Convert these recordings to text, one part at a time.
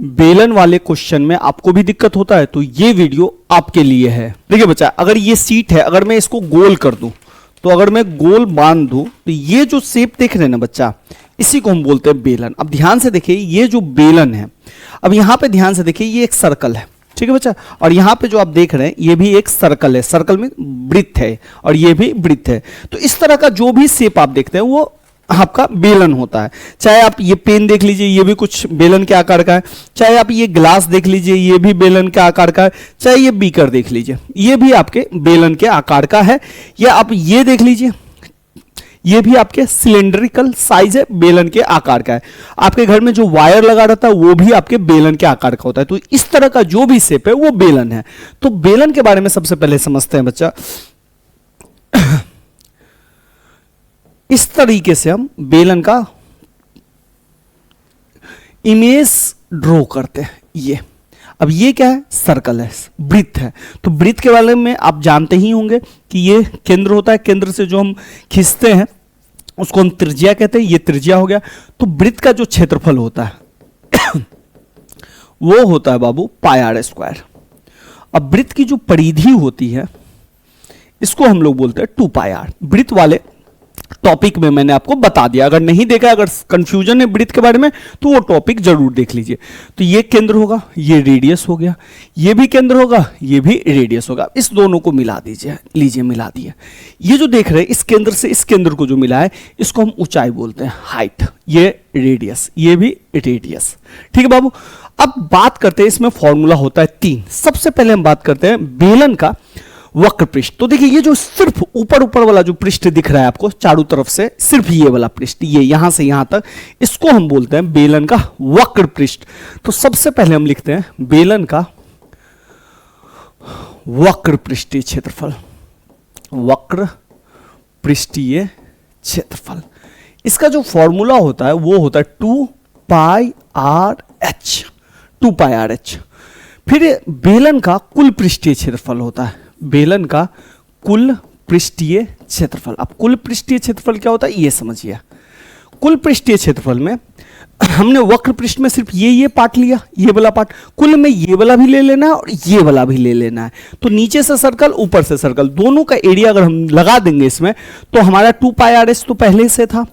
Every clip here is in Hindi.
बेलन वाले क्वेश्चन में आपको भी दिक्कत होता है तो ये वीडियो आपके लिए है। देखिए बच्चा, अगर ये सीट है, अगर मैं इसको गोल कर दूं, तो अगर मैं गोल बांध दूं तो ये जो शेप देख रहे हैं ना बच्चा, इसी को हम बोलते हैं बेलन। अब ध्यान से देखिए, ये जो बेलन है, अब यहां पे ध्यान से देखिए, ये एक सर्कल है, ठीक है बच्चा, और यहां पे जो आप देख रहे हैं ये भी एक सर्कल है, सर्कल में ब्रिथ है और ये भी ब्रिथ है। तो इस तरह का जो भी शेप आप देखते हैं वो आपका बेलन होता है। चाहे आप ये पेन देख लीजिए, ये भी कुछ बेलन के आकार का है, चाहे आप ये ग्लास देख लीजिए, ये भी बेलन के आकार का है, चाहे ये बीकर देख लीजिए, ये भी आपके बेलन के आकार का है, या आप ये देख लीजिए, ये भी आपके सिलेंड्रिकल साइज है, बेलन के आकार का है। आपके घर में जो वायर लगा रहता है वो भी आपके बेलन के आकार का होता है। तो इस तरह का जो भी शेप है वो बेलन है। तो बेलन के बारे में सबसे पहले समझते हैं बच्चा। इस तरीके से हम बेलन का इमेज ड्रॉ करते हैं। ये अब ये क्या है, सर्कल है, वृत्त है। तो वृत्त के बारे में आप जानते ही होंगे कि ये केंद्र होता है, केंद्र से जो हम खींचते हैं उसको हम त्रिज्या कहते हैं, ये त्रिज्या हो गया। तो वृत्त का जो क्षेत्रफल होता है वो होता है बाबू पाई आर स्क्वायर। अब वृत्त की जो परिधि होती है इसको हम लोग बोलते हैं 2 पाई आर। वृत्त वाले टॉपिक में मैंने आपको बता दिया, अगर नहीं देखा, अगर कंफ्यूजन है वृत्त के बारे में तो वो टॉपिक जरूर देख लीजिए। तो ये केंद्र होगा, ये रेडियस हो गया, ये भी केंद्र होगा, ये भी रेडियस होगा। इस दोनों को मिला दीजिए, लीजिए मिला दिए। ये जो देख रहे हैं इस केंद्र से इस केंद्र को जो मिला है इसको हम ऊंचाई बोलते हैं, हाइट। ये रेडियस, ये भी रेडियस, ठीक है बाबू। अब बात करते हैं, इसमें फॉर्मूला होता है 3। सबसे पहले हम बात करते हैं बेलन का वक्र पृष्ठ। तो देखिए ये जो सिर्फ ऊपर ऊपर वाला जो पृष्ठ दिख रहा है आपको चारों तरफ से, सिर्फ ये वाला पृष्ठ, ये यहां से यहां तक, इसको हम बोलते हैं बेलन का वक्र पृष्ठ। तो सबसे पहले हम लिखते हैं बेलन का वक्र पृष्ठीय क्षेत्रफल, वक्र पृष्ठीय क्षेत्रफल। इसका जो फॉर्मूला होता है वो होता है 2 पाई आर एच, 2 पाई आर एच। फिर बेलन का कुल पृष्ठीय क्षेत्रफल होता है, बेलन का कुल पृष्ठीय क्षेत्रफल। अब कुल पृष्ठीय क्षेत्रफल क्या होता है ये समझिए। कुल पृष्ठीय क्षेत्रफल में हमने वक्र पृष्ठ में सिर्फ ये पार्ट लिया, ये वाला पार्ट, कुल में ये वाला भी ले लेना है और ये वाला भी ले लेना है। तो नीचे से सर्कल, ऊपर से सर्कल, दोनों का एरिया अगर हम लगा देंगे इसमें तो हमारा 2 पाई आर एच तो पहले से था।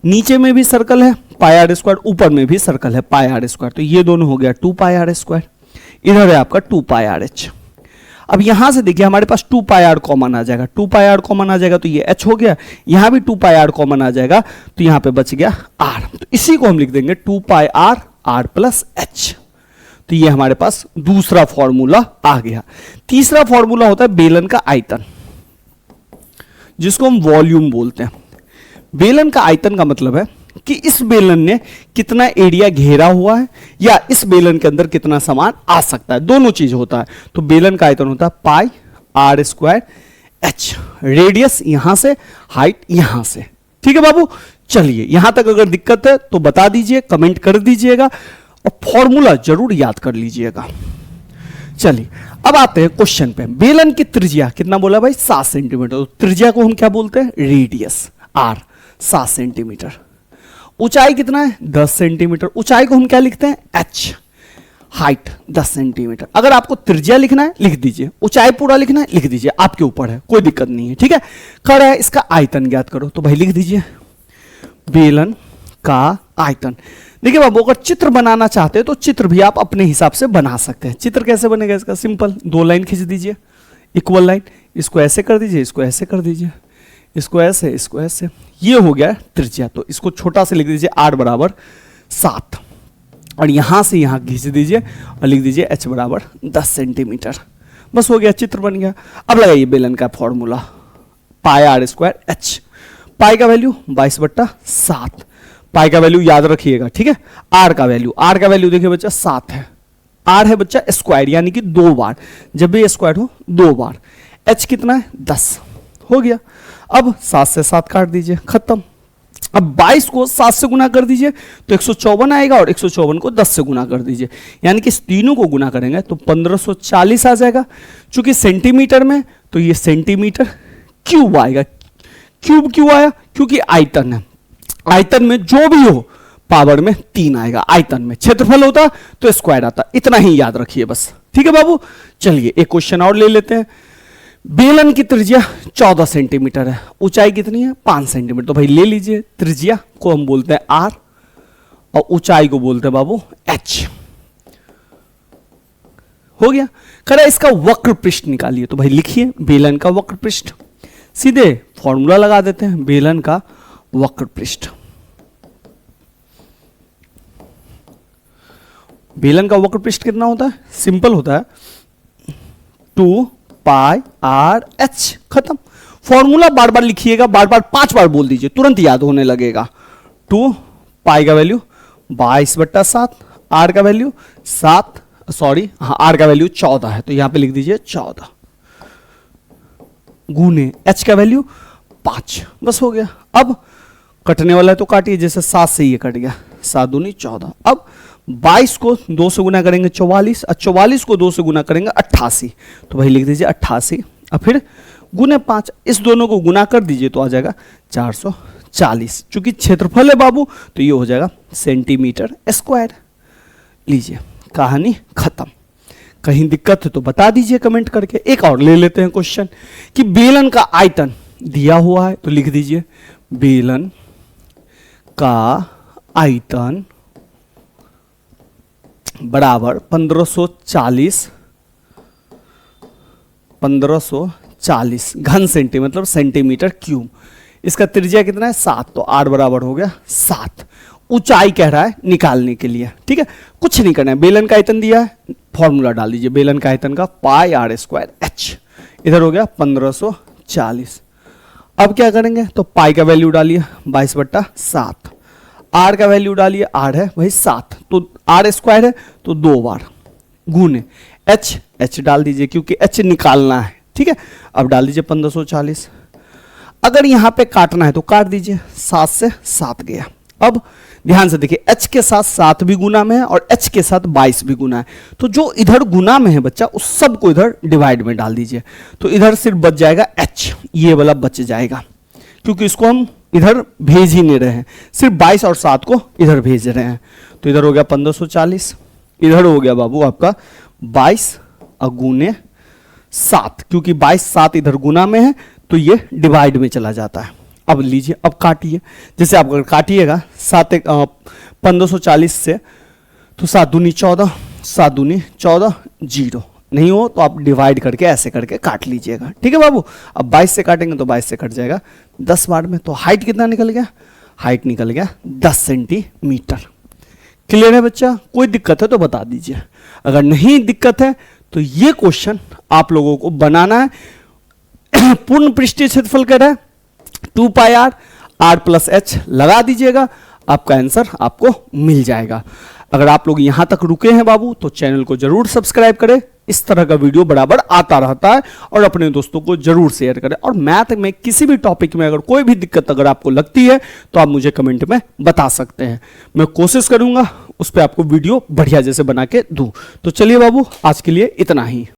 नीचे में भी सर्कल है पाई आर स्क्वायर, ऊपर में भी सर्कल है पाई आर स्क्वायर। तो ये दोनों हो गया 2 पाई आर स्क्वायर, इधर है आपका 2 पाई आर एच। अब यहां से देखिए हमारे पास 2 पाई आर कॉमन आ जाएगा, 2 पाई आर कॉमन आ जाएगा तो ये h हो गया, यहां भी 2 पाई आर कॉमन आ जाएगा तो यहां पे बच गया r। तो इसी को हम लिख देंगे 2 पाई आर r प्लस h। तो ये हमारे पास दूसरा फॉर्मूला आ गया। तीसरा फॉर्मूला होता है बेलन का आयतन, जिसको हम वॉल्यूम बोलते हैं। बेलन का आयतन का मतलब है कि इस बेलन ने कितना एरिया घेरा हुआ है या इस बेलन के अंदर कितना सामान आ सकता है, दोनों चीज होता है। तो बेलन का आयतन होता है पाई आर स्क्वायर एच, रेडियस यहां से, हाइट यहां से, ठीक है बाबू। चलिए यहां तक अगर दिक्कत है तो बता दीजिए, कमेंट कर दीजिएगा और फॉर्मूला जरूर याद कर लीजिएगा। चलिए अब आते हैं क्वेश्चन पे। बेलन की त्रिज्या कितना बोला भाई, 7 सेंटीमीटर। तो त्रिज्या को हम क्या बोलते हैं, रेडियस, आर 7 सेंटीमीटर। ऊंचाई कितना है, 10 सेंटीमीटर। ऊंचाई को हम क्या लिखते हैं, h। Height 10 centimetre. अगर आपको त्रिज्या लिखना है लिख दीजिए, ऊंचाई पूरा लिखना है लिख दीजिए, आपके ऊपर है, कोई दिक्कत नहीं है, ठीक है। कह रहा है इसका आयतन ज्ञात करो, तो भाई लिख दीजिए बेलन का आयतन। देखिए बाबू, अगर चित्र बनाना चाहते हैं तो चित्र भी आप अपने हिसाब से बना सकते हैं। चित्र कैसे बनेगा इसका, सिंपल, 2 लाइन खींच दीजिए, इक्वल लाइन, इसको ऐसे कर दीजिए, इसको ऐसे कर दीजिए, इसको ऐसे, इसको ऐसे, ये हो गया त्रिज्या। तो इसको छोटा से लिख दीजिए r बराबर 7 और यहां से यहां खींच दीजिए और लिख दीजिए h बराबर 10 सेंटीमीटर। बस हो गया, चित्र बन गया। अब लगाइए बेलन का formula, pi R square H. Pi का वैल्यू 22/7, पाई का वैल्यू याद रखिएगा, ठीक है। आर का वैल्यू देखिए बच्चा 7 है, आर है बच्चा स्क्वायर यानी कि 2 बार, जब भी स्क्वायर हो 2 बार। एच कितना है, 10 हो गया। अब 7 से 7 काट दीजिए, खत्म। अब 22 को 7 से गुना कर दीजिए तो 154 आएगा और 154 को 10 से गुना कर दीजिए, यानी कि इस तीनों को गुना करेंगे तो 1540 आ जाएगा। चूंकि सेंटीमीटर में तो ये सेंटीमीटर क्यूब आएगा। क्यूब क्यों आया, क्योंकि आयतन है, आयतन में जो भी हो पावर में 3 आएगा, आयतन में क्षेत्रफल होता तो स्क्वायर आता। इतना ही याद रखिए बस, ठीक है बाबू। चलिए एक क्वेश्चन और ले लेते हैं। बेलन की त्रिज्या 14 सेंटीमीटर है, ऊंचाई कितनी है 5 सेंटीमीटर। तो भाई ले लीजिए, त्रिज्या को हम बोलते हैं आर और ऊंचाई को बोलते हैं बाबू एच। हो गया। कह रहा है इसका वक्र पृष्ठ निकालिए। तो भाई लिखिए बेलन का वक्र पृष्ठ, सीधे फॉर्मूला लगा देते हैं बेलन का वक्र पृष्ठ। बेलन का वक्र पृष्ठ कितना होता है, सिंपल होता है 2 पाई आर एच, खत्म। फॉर्मूला बार बार लिखिएगा, बार बार 5 बार बोल दीजिए, तुरंत याद होने लगेगा। 2 पाई का वैल्यू 22/7, आर का वैल्यू 7, सॉरी हाँ आर का वैल्यू 14 है तो यहां पे लिख दीजिए 14 गुने एच का वैल्यू 5, बस हो गया। अब कटने वाला है तो काटिए, जैसे 7 से ये कट गया, 7 दूनी 14। अब 22 को 2 से गुना करेंगे 44, और 44 को 2 से गुना करेंगे 88, तो भाई लिख दीजिए 88 और फिर गुने 5, इस दोनों को गुना कर दीजिए तो आ जाएगा 440। चूंकि क्षेत्रफल है बाबू तो ये हो जाएगा सेंटीमीटर स्क्वायर। लीजिए कहानी खत्म। कहीं दिक्कत है तो बता दीजिए कमेंट करके। एक और ले लेते हैं क्वेश्चन कि बेलन का आयतन दिया हुआ है, तो लिख दीजिए बेलन का आयतन बराबर 1540 घन सेंटी मतलब सेंटीमीटर क्यूब। इसका त्रिज्या कितना है 7, तो 8 बराबर हो गया 7। ऊंचाई कह रहा है निकालने के लिए, ठीक है, कुछ नहीं करना है। बेलन का आयतन दिया है, फॉर्मूला डाल दीजिए बेलन का आयतन का पाई आर स्क्वायर एच, इधर हो गया 1540। अब क्या करेंगे, तो पाई का वैल्यू डालिए 22/7, आर का वैल्यू डालिए, आर है वही 7, तो आर स्क्वायर है तो 2 बार गुने एच डाल दीजिए क्योंकि एच निकालना है, ठीक है। अब डाल दीजिए 1540। अगर यहां पे काटना है तो काट दीजिए, 7 से 7 गया। अब ध्यान से देखिए, h के साथ 7 भी गुना में है और h के साथ 22 भी गुना है, तो जो इधर गुना में है बच्चा उस सब को इधर डिवाइड में डाल दीजिए, तो इधर सिर्फ बच जाएगा h, ये वाला बच जाएगा क्योंकि इसको हम इधर भेज ही नहीं रहे हैं, सिर्फ 22 और 7 को इधर भेज रहे हैं। तो इधर हो गया 1540, इधर हो गया बाबू आपका 22 गुने 7, क्योंकि 22 7 इधर गुना में है तो ये डिवाइड में चला जाता है। अब लीजिए, अब काटिए, जैसे आप अगर काटिएगा 1540 से तो 7 दूनी 14, 7 दूनी 14, 0 नहीं हो तो आप डिवाइड करके ऐसे करके काट लीजिएगा, ठीक है बाबू। अब 22 से काटेंगे तो 22 से कट जाएगा 10 बार में, तो हाइट कितना निकल गया, हाइट निकल गया 10 सेंटीमीटर। क्लियर है बच्चा, कोई दिक्कत है तो बता दीजिए, अगर नहीं दिक्कत है तो ये क्वेश्चन आप लोगों को बनाना है। पूर्ण पृष्ठीय क्षेत्रफल कह रहा है 2 पाई आर प्लस एच लगा दीजिएगा, आपका आंसर आपको मिल जाएगा। अगर आप लोग यहां तक रुके हैं बाबू तो चैनल को जरूर सब्सक्राइब करें, इस तरह का वीडियो बराबर आता रहता है, और अपने दोस्तों को जरूर शेयर करें। और मैथ में किसी भी टॉपिक में अगर कोई भी दिक्कत अगर आपको लगती है तो आप मुझे कमेंट में बता सकते हैं, मैं कोशिश करूंगा उस पर आपको वीडियो बढ़िया जैसे बना के दूं। तो चलिए बाबू आज के लिए इतना ही।